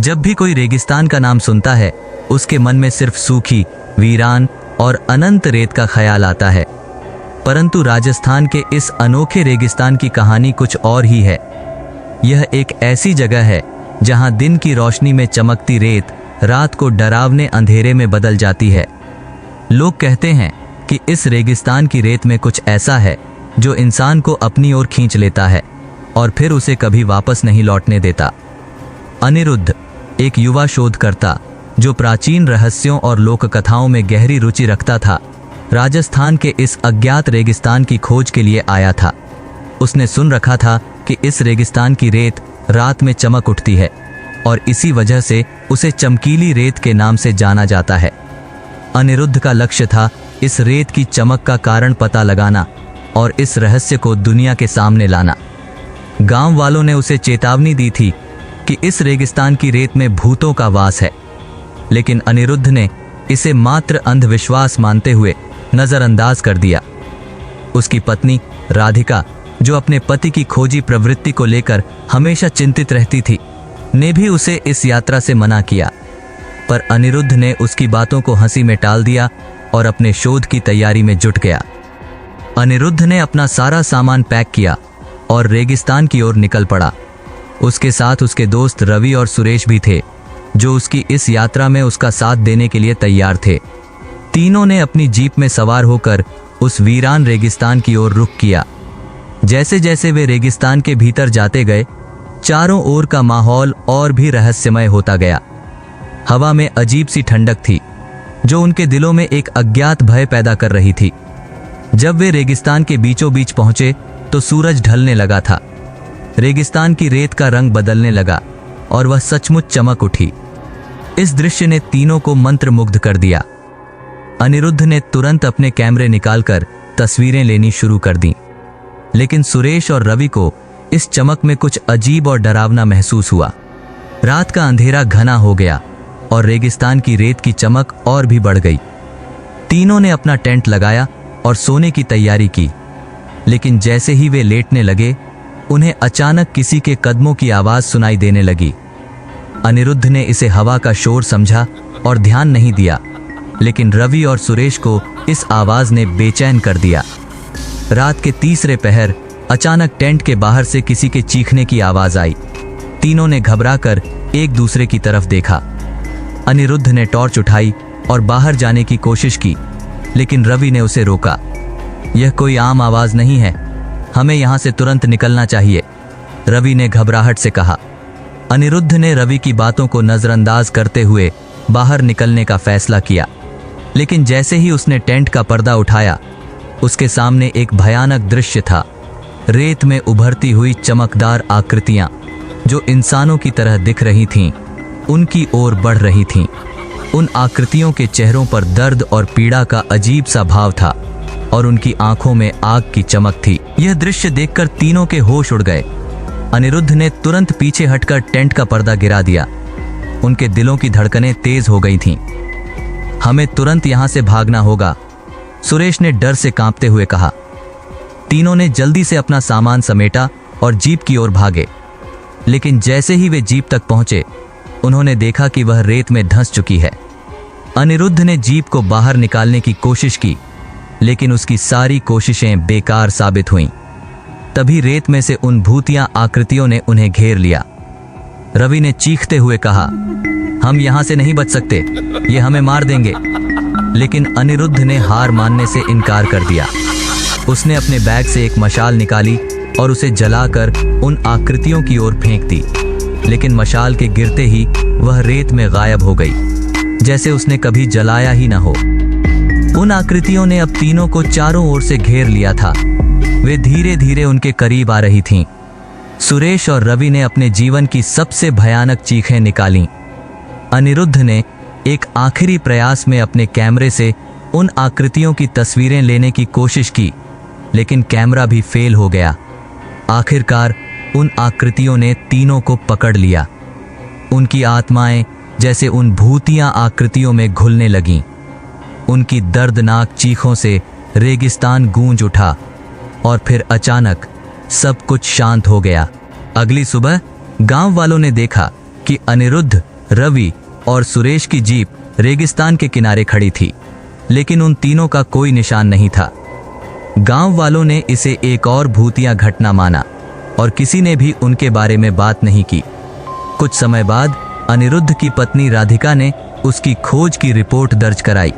जब भी कोई रेगिस्तान का नाम सुनता है, उसके मन में सिर्फ सूखी, वीरान और अनंत रेत का ख्याल आता है। परंतु राजस्थान के इस अनोखे रेगिस्तान की कहानी कुछ और ही है। यह एक ऐसी जगह है जहां दिन की रोशनी में चमकती रेत रात को डरावने अंधेरे में बदल जाती है। लोग कहते हैं कि इस रेगिस्तान की रेत में कुछ ऐसा है जो इंसान को अपनी ओर खींच लेता है और फिर उसे कभी वापस नहीं लौटने देता। अनिरुद्ध, एक युवा शोधकर्ता जो प्राचीन रहस्यों और लोक कथाओं में गहरी रुचि रखता था, राजस्थान के इस अज्ञात रेगिस्तान की खोज के लिए आया था। उसने सुन रखा था कि इस रेगिस्तान की रेत रात में चमक उठती है और इसी वजह से उसे चमकीली रेत के नाम से जाना जाता है। अनिरुद्ध का लक्ष्य था इस रेत की चमक का कारण पता लगाना और इस रहस्य को दुनिया के सामने लाना। गांव वालों ने उसे चेतावनी दी थी कि इस रेगिस्तान की रेत में भूतों का वास है, लेकिन अनिरुद्ध ने इसे मात्र अंधविश्वास मानते हुए नजरअंदाज कर दिया। उसकी पत्नी राधिका, जो अपने पति की खोजी प्रवृत्ति को लेकर हमेशा चिंतित रहती थी, ने भी उसे इस यात्रा से मना किया। पर अनिरुद्ध ने उसकी बातों को हंसी में टाल दिया और अपने शोध की तैयारी में जुट गया। अनिरुद्ध ने अपना सारा सामान पैक किया और रेगिस्तान की ओर निकल पड़ा। उसके साथ उसके दोस्त रवि और सुरेश भी थे, जो उसकी इस यात्रा में उसका साथ देने के लिए तैयार थे। तीनों ने अपनी जीप में सवार होकर उस वीरान रेगिस्तान की ओर रुख किया। जैसे जैसे वे रेगिस्तान के भीतर जाते गए, चारों ओर का माहौल और भी रहस्यमय होता गया। हवा में अजीब सी ठंडक थी, जो उनके दिलों में एक अज्ञात भय पैदा कर रही थी। जब वे रेगिस्तान के बीचों बीच पहुंचे तो सूरज ढलने लगा था। रेगिस्तान की रेत का रंग बदलने लगा और वह सचमुच चमक उठी। इस दृश्य ने तीनों को मंत्रमुग्ध कर दिया। अनिरुद्ध ने तुरंत अपने कैमरे निकालकर तस्वीरें लेनी शुरू कर दी, लेकिन सुरेश और रवि को इस चमक में कुछ अजीब और डरावना महसूस हुआ। रात का अंधेरा घना हो गया और रेगिस्तान की रेत की चमक और भी बढ़ गई। तीनों ने अपना टेंट लगाया और सोने की तैयारी की, लेकिन जैसे ही वे लेटने लगे, उन्हें अचानक किसी के कदमों की आवाज सुनाई देने लगी। अनिरुद्ध ने इसे हवा का शोर समझा और ध्यान नहीं दिया, लेकिन रवि और सुरेश को इस आवाज ने बेचैन कर दिया। रात के तीसरे पहर अचानक टेंट के बाहर से किसी के चीखने की आवाज आई। तीनों ने घबराकर एक दूसरे की तरफ देखा। अनिरुद्ध ने टॉर्च उठाई और बाहर जाने की कोशिश की, लेकिन रवि ने उसे रोका। यह कोई आम आवाज नहीं है, हमें यहां से तुरंत निकलना चाहिए, रवि ने घबराहट से कहा। अनिरुद्ध ने रवि की बातों को नजरअंदाज करते हुए बाहर निकलने का फैसला किया, लेकिन जैसे ही उसने टेंट का पर्दा उठाया, उसके सामने एक भयानक दृश्य था। रेत में उभरती हुई चमकदार आकृतियां, जो इंसानों की तरह दिख रही थीं, उनकी ओर बढ़ रही थीं। उन आकृतियों के चेहरों पर दर्द और पीड़ा का अजीब सा भाव था और उनकी आंखों में आग की चमक थी। यह दृश्य देखकर तीनों के होश उड़ गए। अनिरुद्ध ने तुरंत पीछे हटकर टेंट का पर्दा गिरा दिया। उनके दिलों की धड़कनें तेज हो गई थीं। हमें तुरंत यहां से भागना होगा, सुरेश ने डर से कांपते हुए कहा। तीनों ने जल्दी से अपना सामान समेटा और जीप की ओर भागे, लेकिन जैसे ही वे जीप तक पहुंचे, उन्होंने देखा कि वह रेत में धंस चुकी है। अनिरुद्ध ने जीप को बाहर निकालने की कोशिश की, लेकिन उसकी सारी कोशिशें बेकार साबित हुईं। तभी रेत में से उन भूतिया आकृतियों ने उन्हें घेर लिया। रवि ने चीखते हुए कहा, हम यहां से नहीं बच सकते, ये हमें मार देंगे। लेकिन अनिरुद्ध ने हार मानने से इनकार कर दिया। उसने अपने बैग से एक मशाल निकाली और उसे जलाकर उन आकृतियों की ओर फेंक दी, लेकिन मशाल के गिरते ही वह रेत में गायब हो गई, जैसे उसने कभी जलाया ही न हो। उन आकृतियों ने अब तीनों को चारों ओर से घेर लिया था। वे धीरे धीरे उनके करीब आ रही थीं। सुरेश और रवि ने अपने जीवन की सबसे भयानक चीखें निकालीं। अनिरुद्ध ने एक आखिरी प्रयास में अपने कैमरे से उन आकृतियों की तस्वीरें लेने की कोशिश की, लेकिन कैमरा भी फेल हो गया। आखिरकार उन आकृतियों ने तीनों को पकड़ लिया। उनकी आत्माएं जैसे उन भूतिया आकृतियों में घुलने लगीं। उनकी दर्दनाक चीखों से रेगिस्तान गूंज उठा और फिर अचानक सब कुछ शांत हो गया। अगली सुबह गांव वालों ने देखा कि अनिरुद्ध रवि और सुरेश की जीप रेगिस्तान के किनारे खड़ी थी, लेकिन उन तीनों का कोई निशान नहीं था। गांव वालों ने इसे एक और भूतिया घटना माना और किसी ने भी उनके बारे में बात नहीं की। कुछ समय बाद अनिरुद्ध की पत्नी राधिका ने उसकी खोज की रिपोर्ट दर्ज कराई,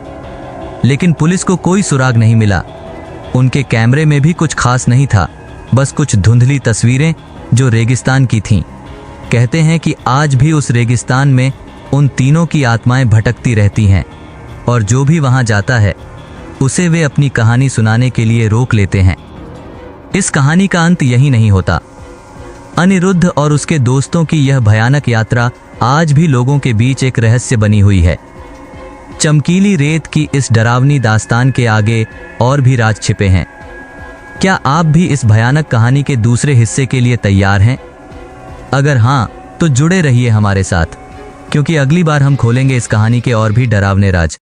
लेकिन पुलिस को कोई सुराग नहीं मिला। उनके कैमरे में भी कुछ खास नहीं था, बस कुछ धुंधली तस्वीरें जो रेगिस्तान की थीं। कहते हैं कि आज भी उस रेगिस्तान में उन तीनों की आत्माएं भटकती रहती हैं और जो भी वहां जाता है उसे वे अपनी कहानी सुनाने के लिए रोक लेते हैं। इस कहानी का अंत यही नहीं होता। अनिरुद्ध और उसके दोस्तों की यह भयानक यात्रा आज भी लोगों के बीच एक रहस्य बनी हुई है। चमकीली रेत की इस डरावनी दास्तान के आगे और भी राज छिपे हैं। क्या आप भी इस भयानक कहानी के दूसरे हिस्से के लिए तैयार हैं? अगर हाँ, तो जुड़े रहिए हमारे साथ, क्योंकि अगली बार हम खोलेंगे इस कहानी के और भी डरावने राज।